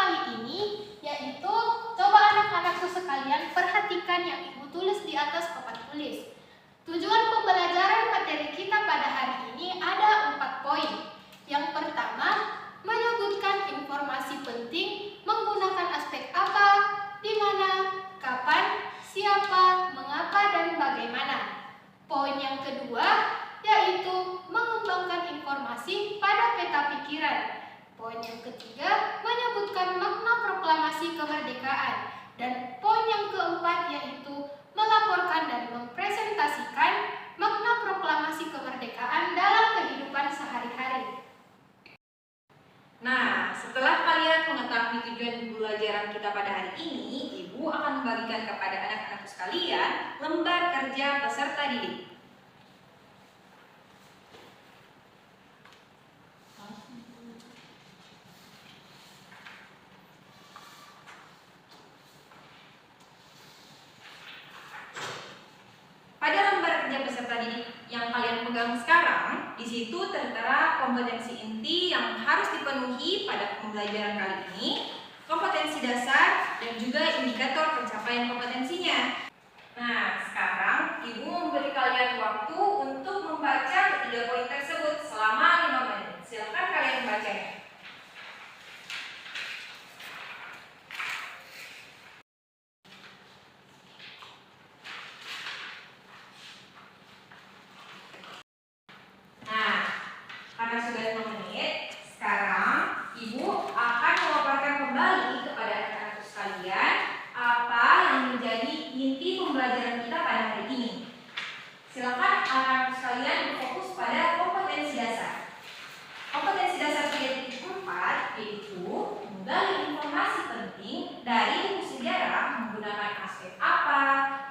kali ini yaitu coba anak-anakku sekalian perhatikan yang Ibu tulis di atas papan tulis. Tujuan pembelajaran materi kita pada hari ini ada 4 poin. Yang pertama, menyebutkan informasi penting menggunakan aspek apa, di mana, kapan, siapa, mengapa, dan bagaimana. Poin yang kedua yaitu mengembangkan informasi pada peta pikiran. Poin yang ketiga menyebutkan makna proklamasi kemerdekaan. Dan poin yang keempat yaitu melaporkan dan mempresentasikan makna proklamasi kemerdekaan dalam kehidupan sehari-hari. Nah, setelah kalian mengetahui tujuan pembelajaran kita pada hari ini, Ibu akan membagikan kepada anak-anakku sekalian lembar kerja peserta didik. Pada lembar kerja peserta didik yang kalian pegang sekarang, di situ tertera kompetensi inti yang harus dipenuhi pada pembelajaran kali ini, kompetensi dasar, dan juga indikator pencapaian kompetensinya. Nah, sekarang Ibu memberi kalian waktu untuk membaca ketiga poin tersebut selama 5 menit. Silakan kalian membacanya. Karena sudah 5 menit, sekarang Ibu akan memaparkan kembali kepada anak-anak sekalian apa yang menjadi inti pembelajaran kita pada hari ini. Silakan anak-anak sekalian berfokus pada kompetensi dasar. Kompetensi dasar 3.4 yaitu menggali informasi penting dari buku sejarah menggunakan aspek apa,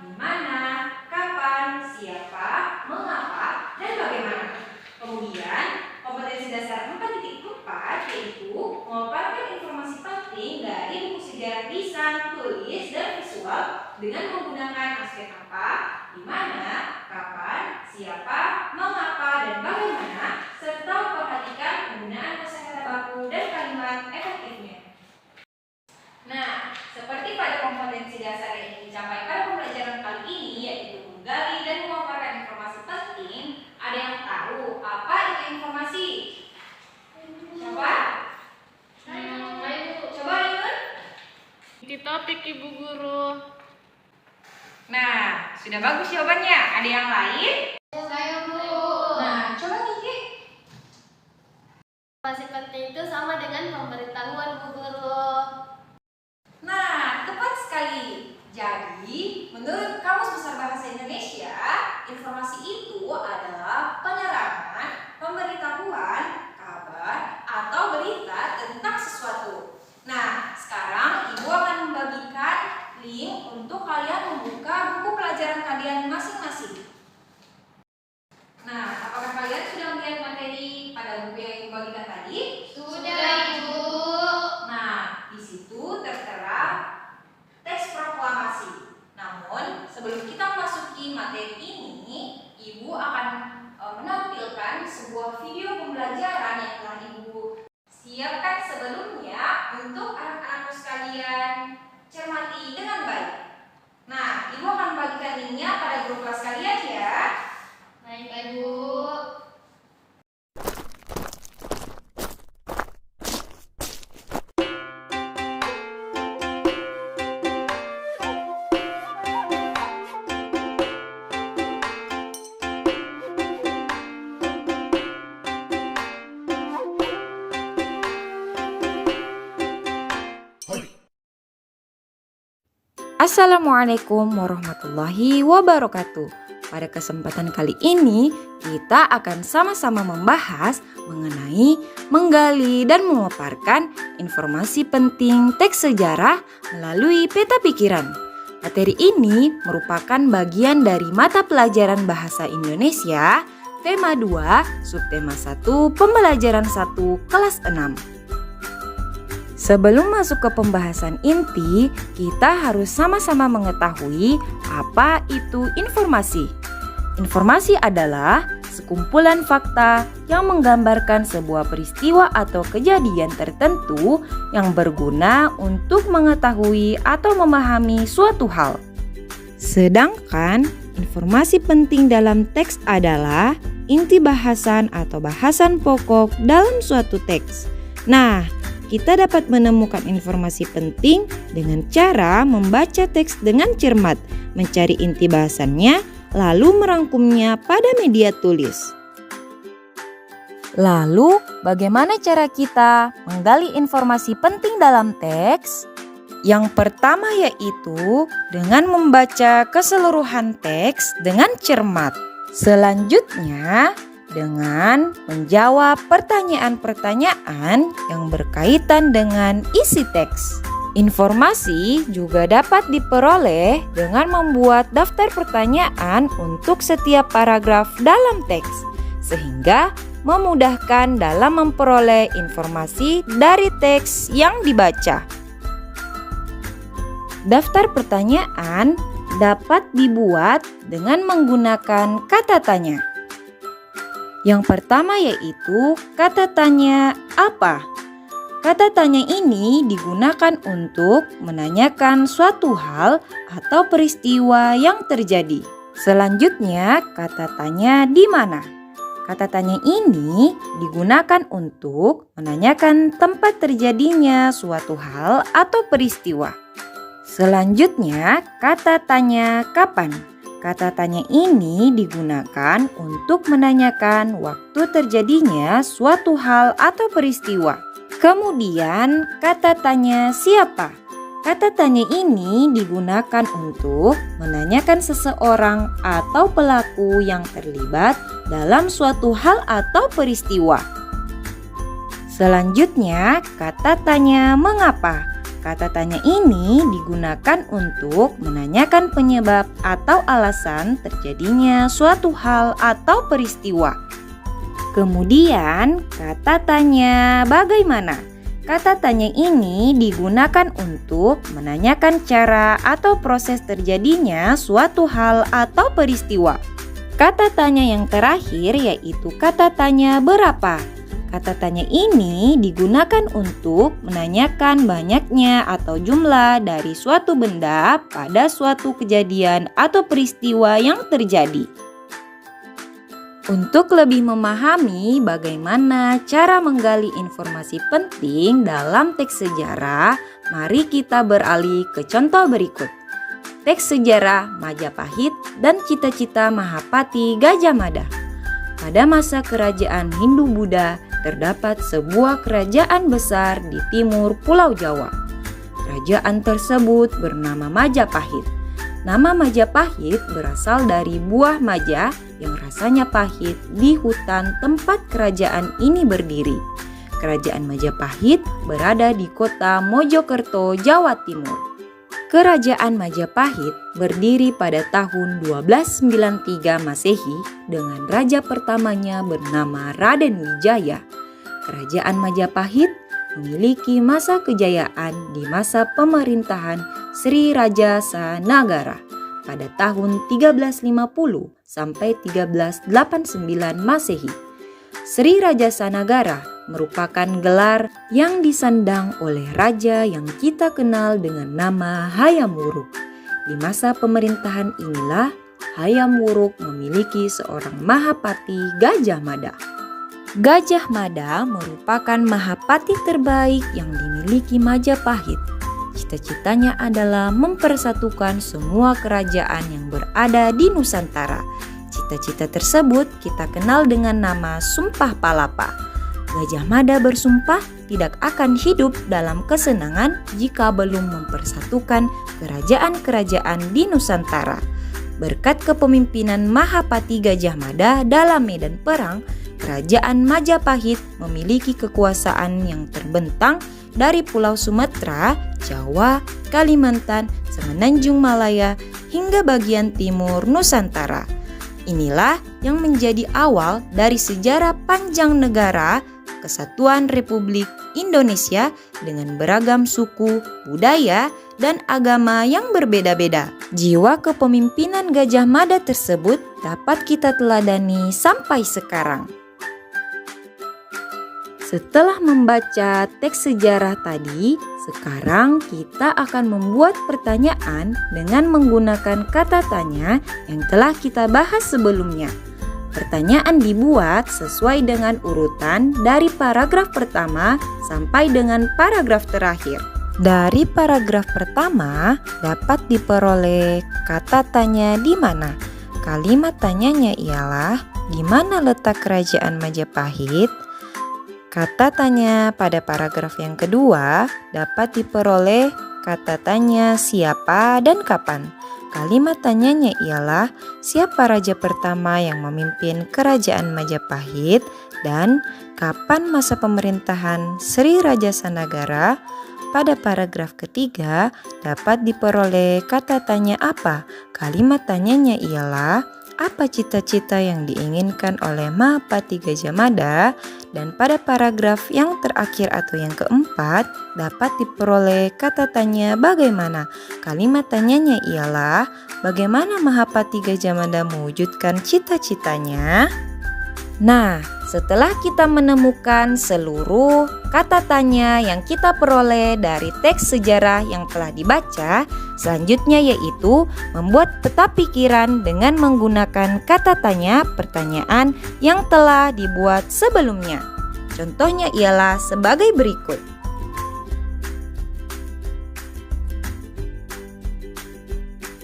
di mana, kapan, siapa, mengapa, dan bagaimana. Kemudian kompetensi dasar 4.4 yaitu memaparkan informasi penting dari buku sejarah lisan, tulis, dan visual dengan menggunakan aspek apa, di mana, kapan, siapa, mengapa, dan bagaimana, serta memperhatikan penggunaan kosakata baku dan kalimat efektifnya. Nah, seperti pada kompetensi dasar yang ingin dicapai pada pembelajaran kali ini yaitu menggali dan memaparkan informasi penting, ada yang tahu apa itu informasi? Coba? Coba Ayun? Di topik Ibu Guru. Nah, sudah bagus jawabannya. Ada yang lain? Saya Bu. Nah, coba Kiki. Informasi penting itu sama dengan pemberitahuan Bu Guru. Nah, tepat sekali. Jadi, menurut Kamus Besar Bahasa Indonesia, informasi itu adalah penerangan, pemberitahuan, kabar, atau berita tentang sesuatu. Nah, sekarang Ibu akan membagikan link untuk kalian membuka buku pelajaran kalian masing-masing. Nah, apakah kalian sudah melihat materi pada buku yang Ibu bagikan tadi? Sudah, Ibu. Nah, di situ tertera teks proklamasi. Namun, sebelum kita memasuki materi ini, Ibu akan menampilkan sebuah video pembelajaran yang telah Ibu siapkan sebelumnya untuk anak-anak sekalian cermati dengan baik. Nah, Ibu akan bagikan linknya pada grup kelas kalian ya. Baik, Ibu. Assalamualaikum warahmatullahi wabarakatuh. Pada kesempatan kali ini, kita akan sama-sama membahas mengenai menggali dan memaparkan informasi penting teks sejarah melalui peta pikiran. Materi ini merupakan bagian dari mata pelajaran Bahasa Indonesia, tema 2, subtema 1, pembelajaran 1, kelas 6. Sebelum masuk ke pembahasan inti, kita harus sama-sama mengetahui apa itu informasi. Informasi adalah sekumpulan fakta yang menggambarkan sebuah peristiwa atau kejadian tertentu yang berguna untuk mengetahui atau memahami suatu hal. Sedangkan informasi penting dalam teks adalah inti bahasan atau bahasan pokok dalam suatu teks. Nah, kita dapat menemukan informasi penting dengan cara membaca teks dengan cermat, mencari inti bahasannya, lalu merangkumnya pada media tulis. Lalu, bagaimana cara kita menggali informasi penting dalam teks? Yang pertama yaitu dengan membaca keseluruhan teks dengan cermat. Selanjutnya, dengan menjawab pertanyaan-pertanyaan yang berkaitan dengan isi teks. Informasi juga dapat diperoleh dengan membuat daftar pertanyaan untuk setiap paragraf dalam teks, sehingga memudahkan dalam memperoleh informasi dari teks yang dibaca. Daftar pertanyaan dapat dibuat dengan menggunakan kata tanya. Yang pertama yaitu kata tanya apa. Kata tanya ini digunakan untuk menanyakan suatu hal atau peristiwa yang terjadi. Selanjutnya, kata tanya di mana. Kata tanya ini digunakan untuk menanyakan tempat terjadinya suatu hal atau peristiwa. Selanjutnya, kata tanya kapan. Kata tanya ini digunakan untuk menanyakan waktu terjadinya suatu hal atau peristiwa. Kemudian, kata tanya siapa. Kata tanya ini digunakan untuk menanyakan seseorang atau pelaku yang terlibat dalam suatu hal atau peristiwa. Selanjutnya, kata tanya mengapa. Kata tanya ini digunakan untuk menanyakan penyebab atau alasan terjadinya suatu hal atau peristiwa. Kemudian, kata tanya bagaimana. Kata tanya ini digunakan untuk menanyakan cara atau proses terjadinya suatu hal atau peristiwa. Kata tanya yang terakhir yaitu kata tanya berapa. Kata tanya ini digunakan untuk menanyakan banyaknya atau jumlah dari suatu benda pada suatu kejadian atau peristiwa yang terjadi. Untuk lebih memahami bagaimana cara menggali informasi penting dalam teks sejarah, mari kita beralih ke contoh berikut. Teks sejarah Majapahit dan cita-cita Mahapati Gajah Mada. Pada masa kerajaan Hindu-Buddha, terdapat sebuah kerajaan besar di timur Pulau Jawa. Kerajaan tersebut bernama Majapahit. Nama Majapahit berasal dari buah maja yang rasanya pahit di hutan tempat kerajaan ini berdiri. Kerajaan Majapahit berada di kota Mojokerto, Jawa Timur. Kerajaan Majapahit berdiri pada tahun 1293 Masehi dengan raja pertamanya bernama Raden Wijaya. Kerajaan Majapahit memiliki masa kejayaan di masa pemerintahan Sri Raja Sanagara pada tahun 1350 sampai 1389 Masehi. Sri Raja Sanagara merupakan gelar yang disandang oleh raja yang kita kenal dengan nama Hayam Wuruk. Di masa pemerintahan inilah Hayam Wuruk memiliki seorang Mahapati Gajah Mada. Gajah Mada merupakan Mahapati terbaik yang dimiliki Majapahit. Cita-citanya adalah mempersatukan semua kerajaan yang berada di Nusantara. Cita-cita tersebut kita kenal dengan nama Sumpah Palapa. Gajah Mada bersumpah tidak akan hidup dalam kesenangan jika belum mempersatukan kerajaan-kerajaan di Nusantara. Berkat kepemimpinan Mahapati Gajah Mada dalam medan perang, Kerajaan Majapahit memiliki kekuasaan yang terbentang dari Pulau Sumatera, Jawa, Kalimantan, Semenanjung Malaya, hingga bagian timur Nusantara. Inilah yang menjadi awal dari sejarah panjang negara Kesatuan Republik Indonesia dengan beragam suku, budaya, dan agama yang berbeda-beda. Jiwa kepemimpinan Gajah Mada tersebut dapat kita teladani sampai sekarang. Setelah membaca teks sejarah tadi, sekarang kita akan membuat pertanyaan dengan menggunakan kata tanya yang telah kita bahas sebelumnya. Pertanyaan dibuat sesuai dengan urutan dari paragraf pertama sampai dengan paragraf terakhir. Dari paragraf pertama dapat diperoleh kata tanya di mana. Kalimat tanyanya ialah, di mana letak kerajaan Majapahit? Kata tanya pada paragraf yang kedua dapat diperoleh kata tanya siapa dan kapan. Kalimat tanyanya ialah siapa raja pertama yang memimpin kerajaan Majapahit dan kapan masa pemerintahan Sri Raja Sanagara. Pada paragraf ketiga dapat diperoleh kata tanya apa. Kalimat tanyanya ialah apa cita-cita yang diinginkan oleh Mahapati Gajah Mada, dan pada paragraf yang terakhir atau yang keempat dapat diperoleh kata tanya bagaimana. Kalimat tanyanya ialah bagaimana Mahapati Gajah Mada mewujudkan cita-citanya. Nah, setelah kita menemukan seluruh kata tanya yang kita peroleh dari teks sejarah yang telah dibaca, selanjutnya yaitu membuat peta pikiran dengan menggunakan kata tanya pertanyaan yang telah dibuat sebelumnya. Contohnya ialah sebagai berikut.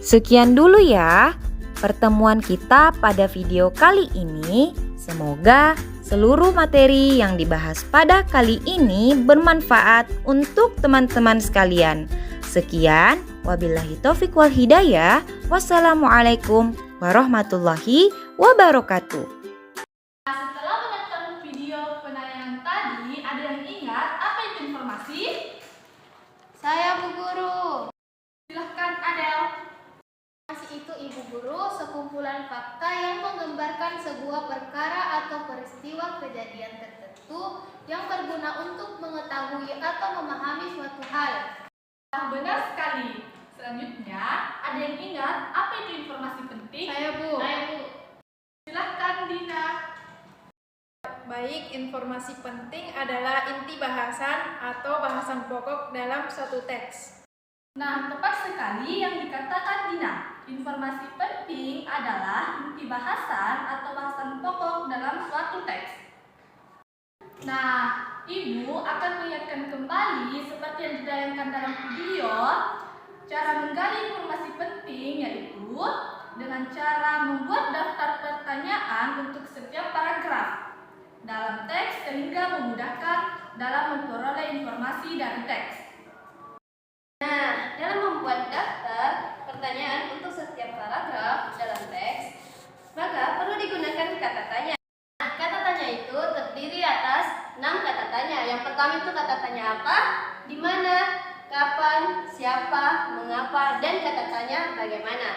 Sekian dulu ya pertemuan kita pada video kali ini. Semoga seluruh materi yang dibahas pada kali ini bermanfaat untuk teman-teman sekalian. Sekian, wabillahi taufiq wal hidayah. Wassalamualaikum warahmatullahi wabarakatuh. Setelah menonton video penayangan tadi, ada yang ingat apa itu informasi? Saya Bu Guru. Silahkan Adel. Informasi itu Ibu Guru sekumpulan fakta yang menggambarkan sebuah perkara atau peristiwa kejadian tertentu yang berguna untuk mengetahui atau memahami suatu hal. Nah, benar sekali. Selanjutnya, ada yang ingat apa itu informasi penting? Saya Bu. Silahkan Dina. Baik, informasi penting adalah inti bahasan atau bahasan pokok dalam suatu teks. Nah, tepat sekali yang dikatakan Dina. Informasi penting adalah inti bahasan atau bahasan pokok dalam suatu teks. Nah, Ibu akan mengingatkan kembali seperti yang ditayangkan dalam video, cara menggali informasi penting yaitu dengan cara membuat daftar pertanyaan untuk setiap paragraf dalam teks sehingga memudahkan dalam memperoleh informasi dari teks. Nah, dalam membuat daftar pertanyaan untuk setiap paragraf dalam teks, maka perlu digunakan kata tanya. Nah, kata tanya itu terdiri atas 6 kata tanya. Yang pertama itu kata tanya apa, di mana, kapan, siapa, mengapa, dan kata tanya bagaimana.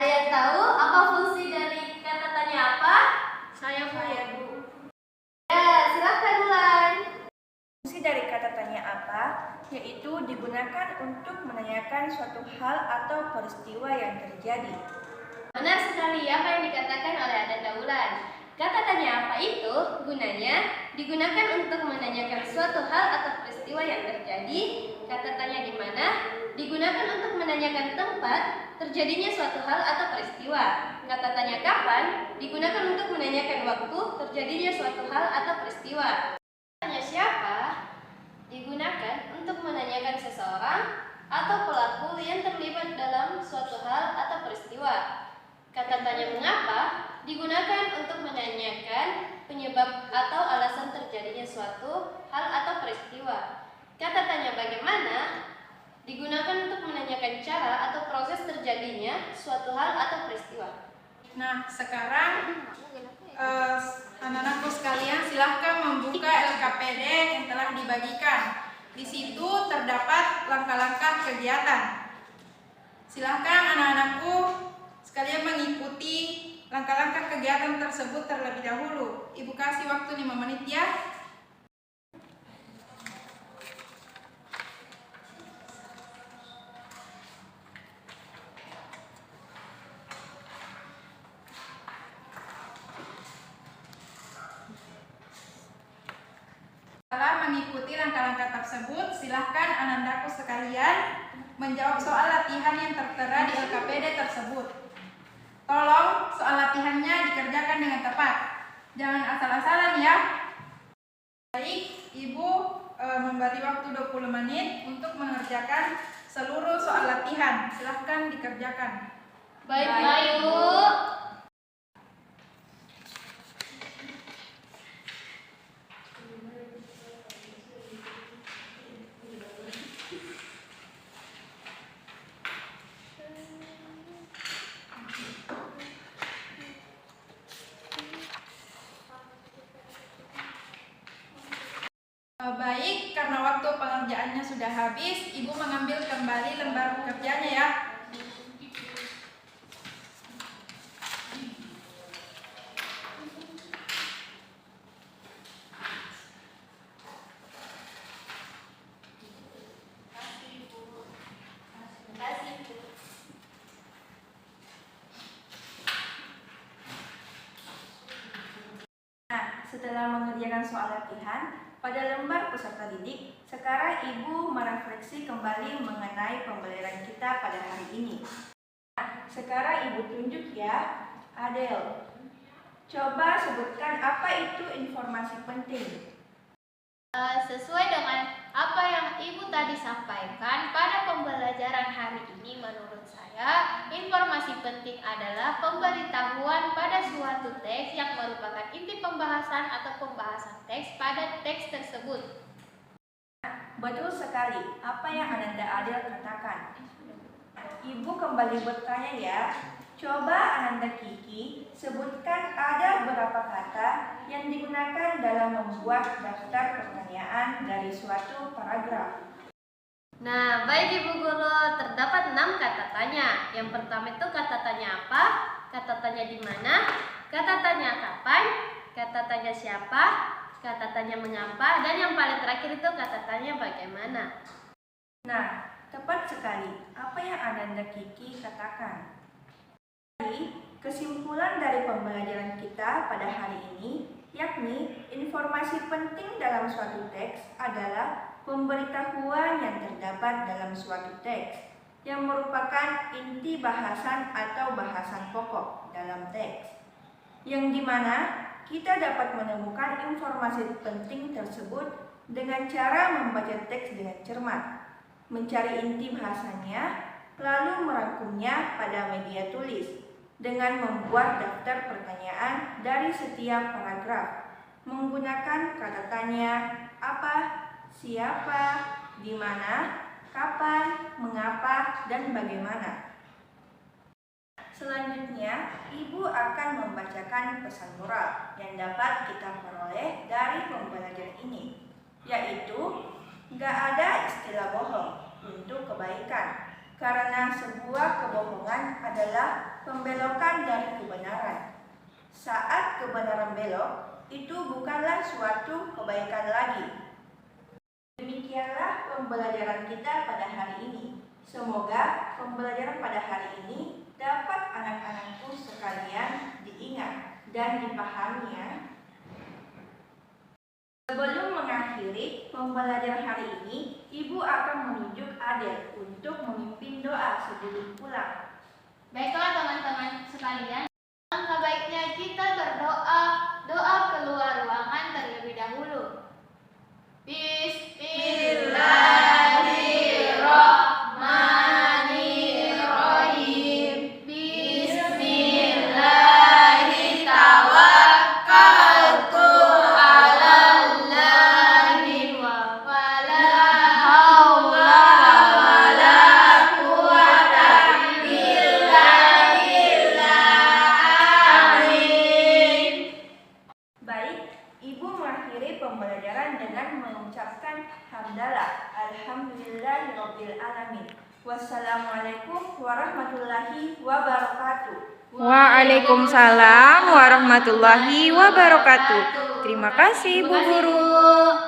Ada yang tahu apa fungsi dari kata tanya apa? Saya Bu. Ya, silakan Ulan. Fungsi dari kata tanya apa, yaitu digunakan untuk menanyakan suatu hal atau peristiwa yang terjadi. Benar sekali apa yang dikatakan oleh Adanda Ulan. Kata tanya apa itu gunanya digunakan untuk menanyakan suatu hal atau peristiwa yang terjadi. Kata tanya di mana digunakan untuk menanyakan tempat terjadinya suatu hal atau peristiwa. Kata tanya kapan digunakan untuk menanyakan waktu terjadinya suatu hal atau peristiwa. Tanya siapa digunakan untuk menanyakan seseorang atau pelaku yang terlibat dalam suatu hal atau peristiwa. Kata tanya mengapa digunakan untuk menanyakan penyebab atau alasan terjadinya suatu hal atau peristiwa. Kata tanya bagaimana digunakan untuk menanyakan cara atau proses terjadinya suatu hal atau peristiwa. Nah, sekarang anak-anakku sekalian silahkan membuka LKPD yang telah dibagikan. Di situ terdapat langkah-langkah kegiatan. Silahkan anak-anakku sekalian mengikuti langkah-langkah kegiatan tersebut terlebih dahulu. Ibu kasih waktu 5 menit ya. mengikuti langkah-langkah tersebut, silahkan anandaku sekalian menjawab soal latihan yang tertera di LKPD tersebut. Tolong soal latihannya dikerjakan dengan tepat. Jangan asal-asalan ya. Baik, Ibu memberi waktu 20 menit untuk mengerjakan seluruh soal latihan. Silahkan dikerjakan. Baik, Bu. Baik, karena waktu pengerjaannya sudah habis, Ibu mengambil kembali lembar kerjanya ya. Setelah mengerjakan soal latihan, pada lembar peserta didik, sekarang Ibu merefleksi kembali mengenai pembelajaran kita pada hari ini. Sekarang Ibu tunjuk ya, Adel. Coba sebutkan apa itu informasi penting. Sesuai dengan apa yang Ibu tadi sampaikan pada pembelajaran hari ini, menurut saya, informasi penting adalah pemberitahuan pada suatu teks yang merupakan inti pembahasan atau pembahasan teks pada teks tersebut. Betul sekali, apa yang Ananda Adel katakan. Ibu kembali bertanya ya. Coba Ananda Kiki sebutkan ada berapa kata yang digunakan dalam membuat daftar pertanyaan dari suatu paragraf. Nah, baik Ibu Guru, terdapat 6 kata tanya. Yang pertama itu kata tanya apa, kata tanya di mana, kata tanya kapan, kata tanya siapa, kata tanya mengapa, dan yang paling terakhir itu kata tanya bagaimana. Nah, tepat sekali apa yang Ananda Kiki katakan. Kesimpulan dari pembelajaran kita pada hari ini, yakni informasi penting dalam suatu teks adalah pemberitahuan yang terdapat dalam suatu teks yang merupakan inti bahasan atau bahasan pokok dalam teks, yang dimana kita dapat menemukan informasi penting tersebut dengan cara membaca teks dengan cermat, mencari inti bahasanya, lalu merangkumnya pada media tulis dengan membuat daftar pertanyaan dari setiap paragraf menggunakan kata tanya apa, siapa, di mana, kapan, mengapa, dan bagaimana. Selanjutnya, Ibu akan membacakan pesan moral yang dapat kita peroleh dari pembelajaran ini, yaitu nggak ada istilah bohong untuk kebaikan, karena sebuah kebohongan adalah pembelokan dari kebenaran. Saat kebenaran belok, itu bukanlah suatu kebaikan lagi. Demikianlah pembelajaran kita pada hari ini. Semoga pembelajaran pada hari ini dapat anak-anakku sekalian diingat dan dipahaminya. Sebelum mengakhiri pembelajaran hari ini, Ibu akan menunjuk Adel untuk memimpin doa sebelum pulang. Baiklah teman-teman sekalian, langkah baiknya kita berdoa, doa keluar ruangan terlebih dahulu. Bismillahirrahmanirrahim. Bismillahirrahmanirrahim. Pembelajaran dengan mengucapkan hamdalah alhamdulillahirabbil alamin. Wassalamualaikum warahmatullahi wabarakatuh. Waalaikumsalam warahmatullahi wabarakatuh. Terima kasih Bu Guru.